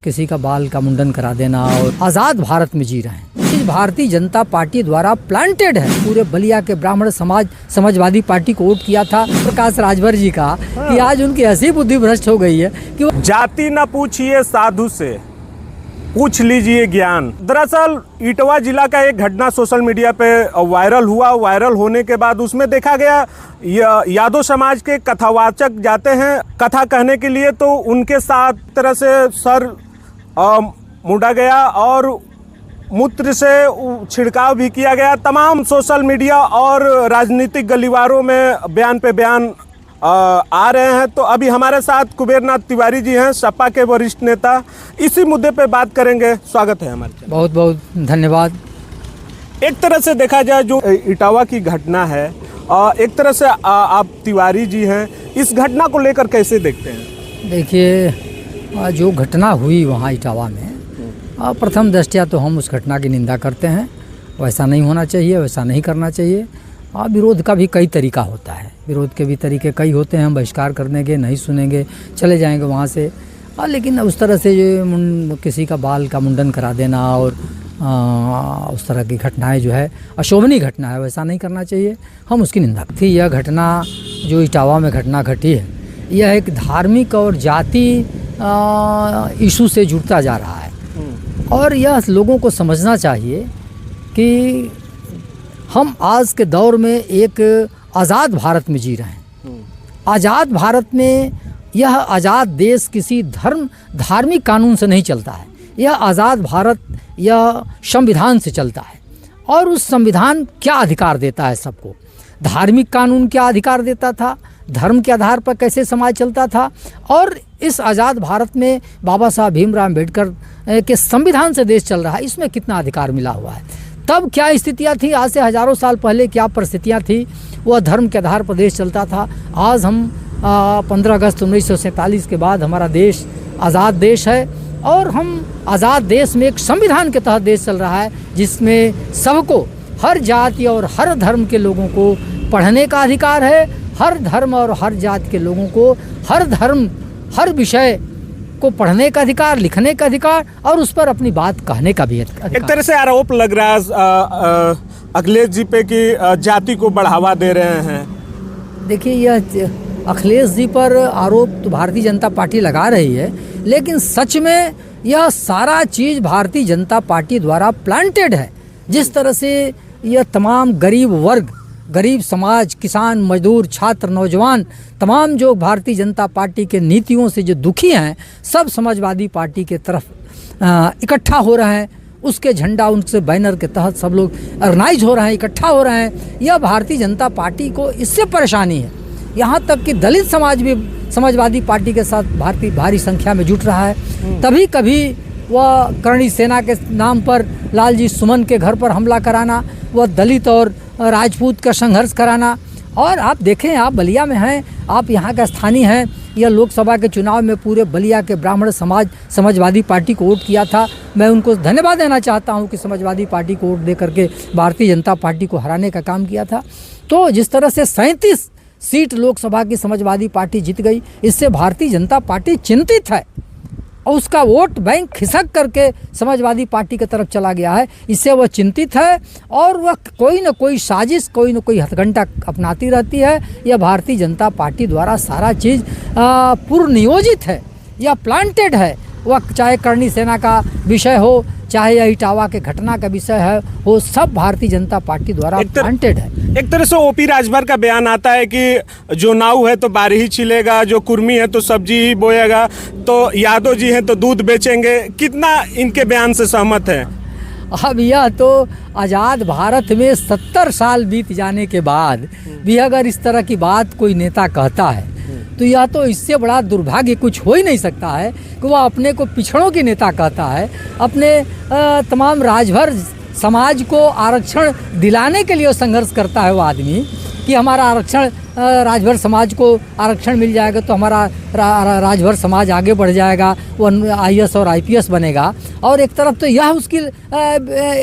किसी का बाल का मुंडन करा देना और आज़ाद भारत में जी रहे हैं। इस भारतीय जनता पार्टी द्वारा प्लांटेड है। पूरे बलिया के ब्राह्मण समाजवादी पार्टी को वोट किया था प्रकाश राजभर जी का कि आज उनकी ऐसी बुद्धि भ्रष्ट हो गई है कि वो जाति न पूछिए साधु से, पूछ लीजिए ज्ञान। दरअसल इटवा जिला का एक घटना सोशल मीडिया पे वायरल हुआ। वायरल होने के बाद उसमें देखा गया यादव समाज के कथावाचक जाते हैं कथा कहने के लिए, तो उनके साथ तरह से सर मुड़ा गया और मूत्र से छिड़काव भी किया गया। तमाम सोशल मीडिया और राजनीतिक गलिवारों में बयान पे बयान आ रहे हैं। तो अभी हमारे साथ कुबेरनाथ तिवारी जी हैं, सपा के वरिष्ठ नेता। इसी मुद्दे पे बात करेंगे। स्वागत है हमारे चैनल। बहुत बहुत धन्यवाद। एक तरह से देखा जाए जो इटावा की घटना है, एक तरह से आप तिवारी जी हैं, इस घटना को लेकर कैसे देखते हैं? देखिए, जो घटना हुई वहाँ इटावा में, प्रथम दृष्टया तो हम उस घटना की निंदा करते हैं। वैसा नहीं होना चाहिए, वैसा नहीं करना चाहिए। विरोध का भी कई तरीका होता है, विरोध के भी तरीके कई होते हैं। हम बहिष्कार करने के, नहीं सुनेंगे, चले जाएंगे वहाँ से। लेकिन उस तरह से जो किसी का बाल का मुंडन करा देना और उस तरह की घटनाएं जो है अशोभनीय घटना है, वैसा नहीं करना चाहिए। हम उसकी निंदा थी। यह घटना जो इटावा में घटना घटी है, यह एक धार्मिक और जाति इशू से जुड़ता जा रहा है। और यह लोगों को समझना चाहिए कि हम आज के दौर में एक आज़ाद भारत में जी रहे हैं। आज़ाद भारत में यह आज़ाद देश किसी धार्मिक कानून से नहीं चलता है। यह आज़ाद भारत यह संविधान से चलता है। और उस संविधान क्या अधिकार देता है सबको? धार्मिक कानून क्या अधिकार देता था? धर्म के आधार पर कैसे समाज चलता था? और इस आज़ाद भारत में बाबा साहब भीमराव अम्बेडकर के संविधान से देश चल रहा है, इसमें कितना अधिकार मिला हुआ है? तब क्या स्थितियाँ थी? आज से हज़ारों साल पहले क्या परिस्थितियाँ थी? वह धर्म के आधार पर देश चलता था। आज हम 15 अगस्त 1947 के बाद हमारा देश आज़ाद देश है और हम आज़ाद देश में एक संविधान के तहत देश चल रहा है, जिसमें सबको, हर जाति और हर धर्म के लोगों को पढ़ने का अधिकार है। हर धर्म और हर जाति के लोगों को हर धर्म, हर विषय को पढ़ने का अधिकार, लिखने का अधिकार और उस पर अपनी बात कहने का भी अधिकार। एक तरह से आरोप लग रहा है अखिलेश जी पे कि जाति को बढ़ावा दे रहे हैं। देखिए, यह अखिलेश जी पर आरोप तो भारतीय जनता पार्टी लगा रही है, लेकिन सच में यह सारा चीज़ भारतीय जनता पार्टी द्वारा प्लांटेड है। जिस तरह से यह तमाम गरीब वर्ग, गरीब समाज, किसान, मजदूर, छात्र, नौजवान, तमाम जो भारतीय जनता पार्टी के नीतियों से जो दुखी हैं, सब समाजवादी पार्टी के तरफ इकट्ठा हो रहे हैं। उसके झंडा, उनसे बैनर के तहत सब लोग ऑर्गेनाइज हो रहे हैं, इकट्ठा हो रहे हैं। यह भारतीय जनता पार्टी को इससे परेशानी है। यहाँ तक कि दलित समाज भी समाजवादी पार्टी के साथ भारी संख्या में जुट रहा है। तभी कभी वह करणी सेना के नाम पर लालजी सुमन के घर पर हमला कराना, वह दलित और राजपूत का संघर्ष कराना। और आप देखें, आप बलिया में हैं, आप यहाँ का स्थानीय हैं। यह लोकसभा के चुनाव में पूरे बलिया के ब्राह्मण समाजवादी पार्टी को वोट किया था। मैं उनको धन्यवाद देना चाहता हूँ कि समाजवादी पार्टी को वोट दे करके भारतीय जनता पार्टी को हराने का काम किया था। तो जिस तरह से 37 सीट लोकसभा की समाजवादी पार्टी जीत गई, इससे भारतीय जनता पार्टी चिंतित है और उसका वोट बैंक खिसक करके समाजवादी पार्टी की तरफ चला गया है। इससे वह चिंतित है और वह कोई न कोई साजिश, कोई न कोई हथकंडा अपनाती रहती है। यह भारतीय जनता पार्टी द्वारा सारा चीज़ पूर्व नियोजित है, यह प्लांटेड है। वह चाहे करणी सेना का विषय हो, चाहे यह इटावा के घटना का विषय है हो, सब भारतीय जनता पार्टी द्वारा प्लांटेड है। एक तरह से ओपी राजभर का बयान आता है कि जो नाव है तो बारी ही छिलेगा, जो कुर्मी है तो सब्जी ही बोएगा, तो यादव जी हैं तो दूध बेचेंगे। कितना इनके बयान से सहमत है? अब यह तो आज़ाद भारत में 70 साल बीत जाने के बाद भी अगर इस तरह की बात कोई नेता कहता है, तो यह तो इससे बड़ा दुर्भाग्य कुछ हो ही नहीं सकता है कि वह अपने को पिछड़ों की नेता कहता है। अपने तमाम राजभर समाज को आरक्षण दिलाने के लिए संघर्ष करता है वो आदमी कि हमारा आरक्षण, राजभर समाज को आरक्षण मिल जाएगा तो हमारा राजभर समाज आगे बढ़ जाएगा, वो IAS और IPS बनेगा। और एक तरफ तो यह उसकी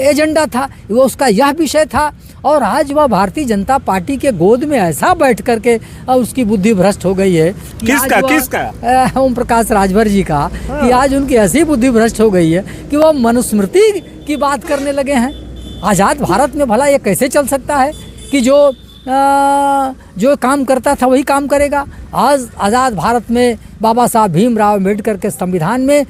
एजेंडा था, वो उसका यह विषय था। और आज वह भारतीय जनता पार्टी के गोद में ऐसा बैठ करके उसकी बुद्धि भ्रष्ट हो गई है कि किसका आज वह, किसका ओम प्रकाश राजभर जी का, कि आज उनकी ऐसी बुद्धि भ्रष्ट हो गई है कि वह मनुस्मृति की बात करने लगे हैं। आज़ाद भारत में भला ये कैसे चल सकता है कि जो काम करता था वही काम करेगा। आज आज़ाद भारत में बाबा साहब भीमराव अम्बेडकर के संविधान में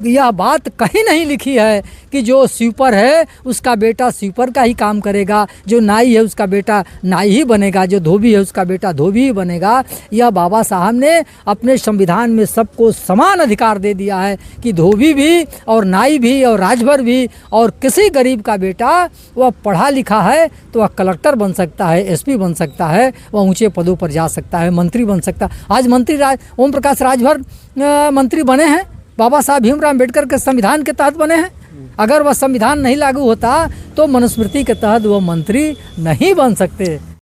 यह बात कहीं नहीं लिखी है कि जो स्वीपर है उसका बेटा स्वीपर का ही काम करेगा, जो नाई है उसका बेटा नाई ही बनेगा, जो धोबी है उसका बेटा धोबी ही बनेगा। यह बाबा साहब ने अपने संविधान में सबको समान अधिकार दे दिया है कि धोबी भी और नाई भी और राजभर भी और किसी गरीब का बेटा वह पढ़ा लिखा है तो वह कलेक्टर बन सकता है, एसपी बन सकता है, वह ऊंचे पदों पर जा सकता है, मंत्री बन सकता है। आज मंत्री ओम प्रकाश राजभर मंत्री बने हैं, बाबा साहब भीमराव अम्बेडकर के संविधान के तहत बने हैं। अगर वह संविधान नहीं लागू होता तो मनुस्मृति के तहत वह मंत्री नहीं बन सकते।